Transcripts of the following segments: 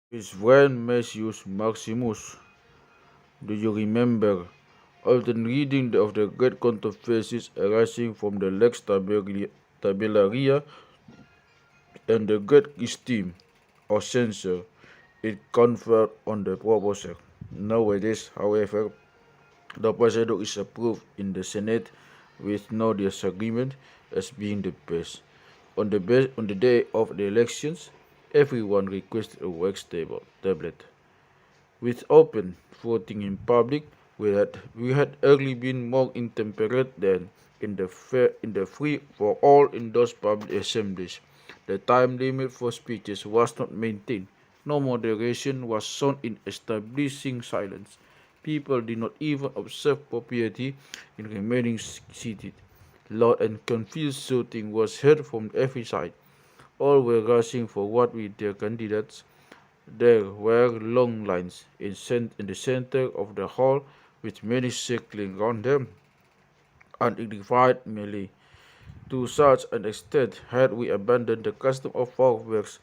His friend Maesius Maximus. Do you remember? Often reading of the great controversies arising from the Lex Tabellaria and the great esteem or censure it conferred on the proposal. Nowadays, however, the procedure is approved in the Senate with no disagreement as being the best. On the day of the elections, everyone requested a wax tablet. With open voting in public, we had early been more intemperate than in the free for all in those public assemblies. The time limit for speeches was not maintained. No moderation was shown in establishing silence. People did not even observe propriety in remaining seated. Loud and confused shouting was heard from every side. All were rushing forward with their candidates. There were long lines in the center of the hall, with many circling round them, undignified merely. To such an extent had we abandoned the custom of fireworks,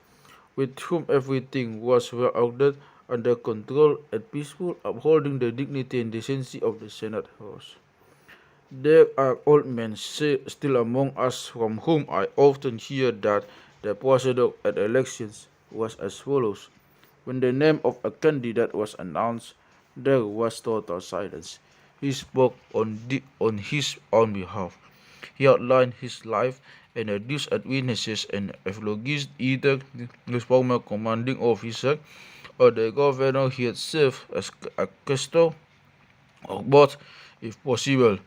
with whom everything was well ordered, under control, and peaceful, upholding the dignity and decency of the Senate House. There are old men still among us from whom I often hear that the procedure at elections was as follows. When the name of a candidate was announced, there was total silence. He spoke on his own behalf. He outlined his life and adduced as witnesses and apologists either his former commanding officer or the governor he had served as a custom, or both if possible.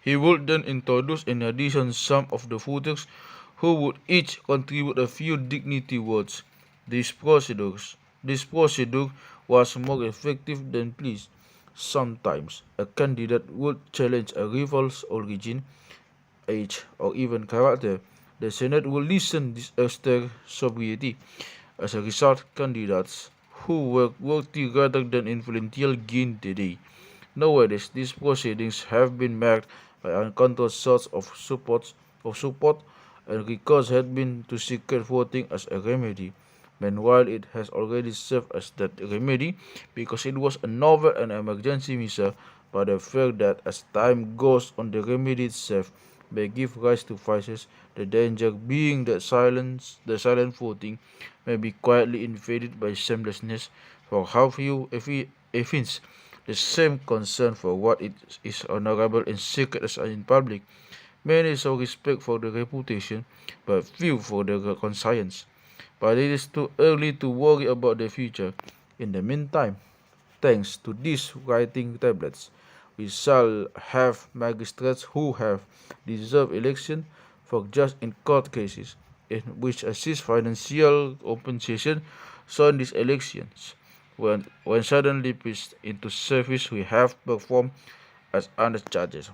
He would then introduce in addition some of the voters who would each contribute a few dignity words. This procedure was more effective than pleased. Sometimes a candidate would challenge a rival's origin, age, or even character. The Senate would listen with austere sobriety. As a result, candidates who were worthy rather than influential gained the day. Nowadays, these proceedings have been marked by uncontrolled sorts of support, and recourse has been to secret voting as a remedy. Meanwhile, it has already served as that remedy because it was a novel and emergency measure, but the fact that as time goes on the remedy itself may give rise to vices, the danger being that silent voting may be quietly invaded by shamelessness, for how few evince the same concern for what is honorable in secret as in public. Many show respect for the reputation, but few for the conscience. But it is too early to worry about the future. In the meantime, thanks to these writing tablets, we shall have magistrates who have deserved election for just in court cases, in which assist financial compensation. So in these elections, when suddenly placed into service, we have performed as honest judges.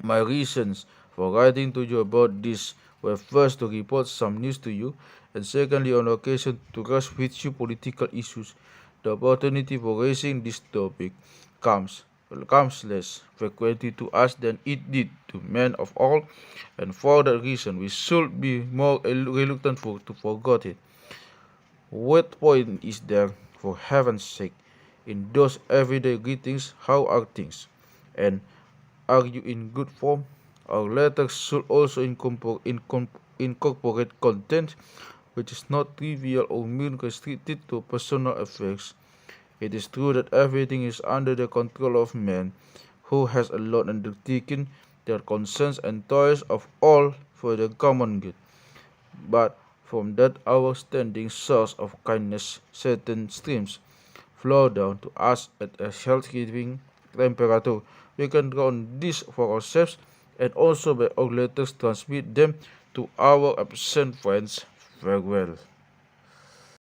My reasons for writing to you about this were first to report some news to you, and secondly on occasion to rush with you political issues. The opportunity for raising this topic comes comes less frequently to us than it did to men of all, and for that reason we should be more reluctant to forget it. What point is there, for heaven's sake, in those everyday greetings? How are things? And are you in good form? Our letters should also incorporate content which is not trivial or merely restricted to personal affairs. It is true that everything is under the control of man, who has alone undertaken their concerns and toils of all for the common good. But from that our standing source of kindness, certain streams flow down to us at a health-giving temperature. We can draw on this for ourselves, and also by our letters transmit them to our absent friends. Farewell.